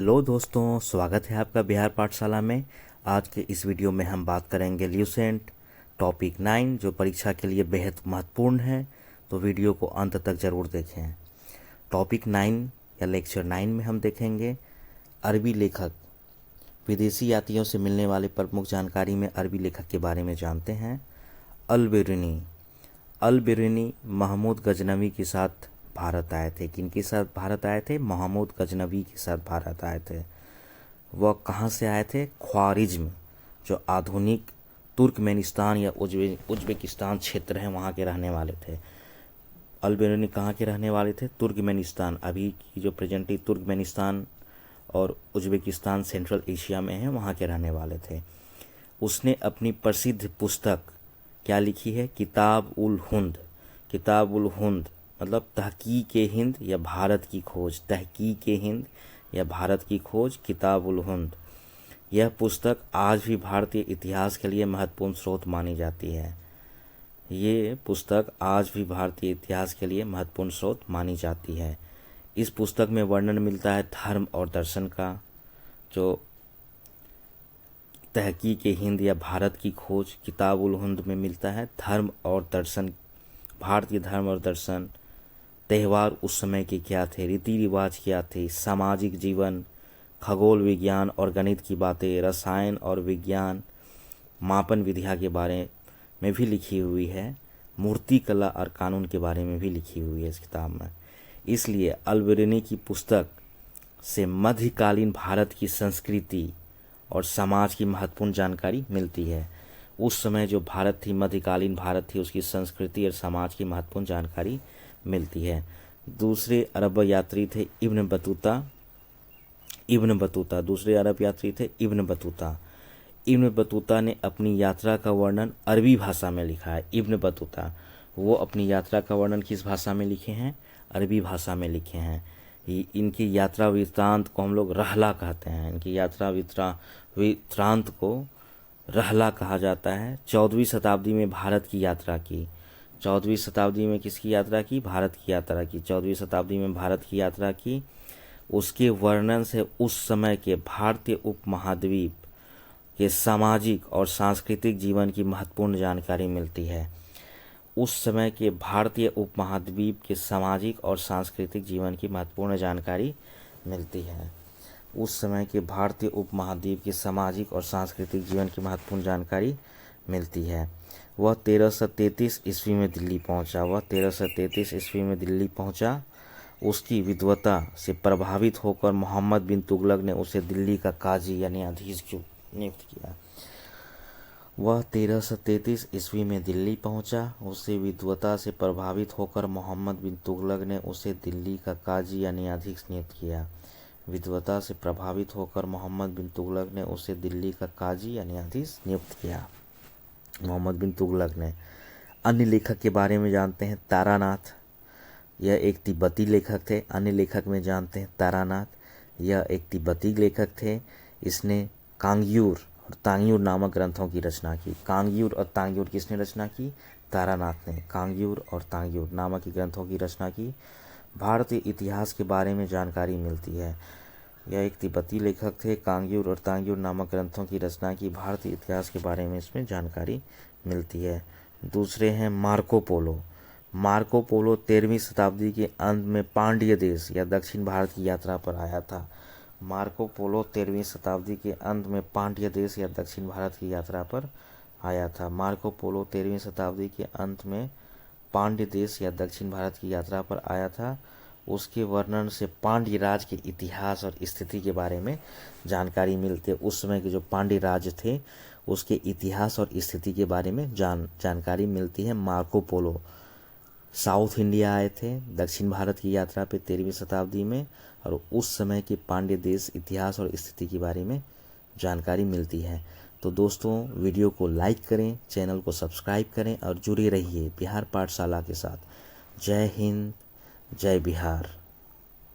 Hello दोस्तों, स्वागत है आपका बिहार पाठशाला में। आज के इस वीडियो में हम बात करेंगे ल्यूसेंट टॉपिक 9 जो परीक्षा के लिए बेहद महत्वपूर्ण है। तो वीडियो को अंत तक ज़रूर देखें। टॉपिक 9 या लेक्चर 9 में हम देखेंगे अरबी लेखक। विदेशी यात्रियों से मिलने वाले प्रमुख जानकारी में अरबी लेखक के बारे में जानते हैं। अल बिरूनी महमूद गजनवी के साथ भारत आए थे। किनके साथ भारत आए थे? महमूद गजनवी के साथ भारत आए थे। वह कहाँ से आए थे? ख्वारिज्म, जो आधुनिक तुर्कमेनिस्तान या उज्बेकिस्तान क्षेत्र है, वहाँ के रहने वाले थे। अल बिरूनी कहाँ के रहने वाले थे? तुर्कमेनिस्तान, अभी की जो प्रेजेंटली तुर्कमेनिस्तान और उज्बेकिस्तान सेंट्रल एशिया में है, वहाँ के रहने वाले थे। उसने अपनी प्रसिद्ध पुस्तक क्या लिखी है? किताब उल हिंद। किताब उल हिंद मतलब तहकीक हिंद या भारत की खोज। तहकीक हिंद या भारत की खोज, किताब उल हिंद। यह पुस्तक आज भी भारतीय इतिहास के लिए महत्वपूर्ण स्रोत मानी जाती है। ये पुस्तक आज भी भारतीय इतिहास के लिए महत्वपूर्ण स्रोत मानी जाती है। इस पुस्तक में वर्णन मिलता है धर्म और दर्शन का। जो तहकीक हिंद या भारत की खोज किताब उल हिंद में मिलता है धर्म और दर्शन, भारतीय धर्म और दर्शन, त्यौहार उस समय के क्या थे, रीति रिवाज क्या थे, सामाजिक जीवन, खगोल विज्ञान और गणित की बातें, रसायन और विज्ञान, मापन विधिया के बारे में भी लिखी हुई है। मूर्ति कला और कानून के बारे में भी लिखी हुई है इस किताब में। इसलिए अल बिरूनी की पुस्तक से मध्यकालीन भारत की संस्कृति और समाज की महत्वपूर्ण जानकारी मिलती है। उस समय जो भारत थी, मध्यकालीन भारत थी, उसकी संस्कृति और समाज की महत्वपूर्ण जानकारी मिलती है। दूसरे अरब यात्री थे इब्न बतूता। दूसरे अरब यात्री थे इब्न बतूता। इब्न बतूता ने अपनी यात्रा का वर्णन अरबी भाषा में लिखा है। इब्न बतूता वो अपनी यात्रा का वर्णन किस भाषा में लिखे हैं? अरबी भाषा में लिखे हैं। इनकी यात्रा वृत्तांत को हम लोग रहला कहते हैं। इनकी यात्रा वृत्तांत को रहला कहा जाता है। 14वीं शताब्दी में भारत की यात्रा की। 14वीं शताब्दी में किसकी यात्रा की? भारत की यात्रा की। 14वीं शताब्दी में भारत की यात्रा की। उसके वर्णन से उस समय के भारतीय उपमहाद्वीप के सामाजिक और सांस्कृतिक जीवन की महत्वपूर्ण जानकारी मिलती है। उस समय के भारतीय उपमहाद्वीप के सामाजिक और सांस्कृतिक जीवन की महत्वपूर्ण जानकारी मिलती है। उस समय के भारतीय उपमहाद्वीप के सामाजिक और सांस्कृतिक जीवन की महत्वपूर्ण जानकारी मिलती है। वह 1333 ईस्वी में दिल्ली पहुंचा। उसकी विद्वता से प्रभावित होकर मोहम्मद बिन तुगलक ने उसे दिल्ली का काजी यानी न्यायाधीश नियुक्त किया। वह 1333 ईस्वी में दिल्ली पहुंचा। उससे विद्वता से प्रभावित होकर मोहम्मद बिन तुगलक ने उसे दिल्ली का काजी या न्यायाधीश नियुक्त किया। विद्वता से प्रभावित होकर मोहम्मद बिन तुगलक ने उसे दिल्ली का काजी या न्यायाधीश नियुक्त किया। मोहम्मद बिन तुगलक ने। अन्य लेखक के बारे में जानते हैं तारानाथ। यह एक तिब्बती लेखक थे। अन्य लेखक में जानते हैं तारानाथ। यह एक तिब्बती लेखक थे। इसने कांग्यूर और तांग्यूर नामक ग्रंथों की रचना की। कांग्यूर और तांग्यूर किसने रचना की? तारानाथ ने कांग्यूर और तांग्यूर नामक ग्रंथों की रचना की। भारतीय इतिहास के बारे में जानकारी मिलती है। यह एक तिब्बती लेखक थे। कांग्यूर और तांग्यूर नामक ग्रंथों की रचना की। भारतीय इतिहास के बारे में इसमें जानकारी मिलती है। दूसरे हैं मार्को पोलो। मार्को पोलो 13वीं शताब्दी के अंत में पांड्य देश या दक्षिण भारत की यात्रा पर आया था। मार्को पोलो 13वीं शताब्दी के अंत में पांड्य देश या दक्षिण भारत की यात्रा पर आया था। मार्को पोलो 13वीं शताब्दी के अंत में पांड्य देश या दक्षिण भारत की यात्रा पर आया था। उसके वर्णन से पांड्य राज के इतिहास और स्थिति के बारे में जानकारी मिलती है। उस समय के जो पांड्य राज थे उसके इतिहास और स्थिति के बारे में जानकारी मिलती है। मार्को पोलो साउथ इंडिया आए थे दक्षिण भारत की यात्रा पे 13वीं शताब्दी में, और उस समय के पांड्य देश, इतिहास और स्थिति के बारे में जानकारी मिलती है। तो दोस्तों, वीडियो को लाइक करें, चैनल को सब्सक्राइब करें और जुड़े रहिए बिहार पाठशाला के साथ। जय हिंद, जय बिहार।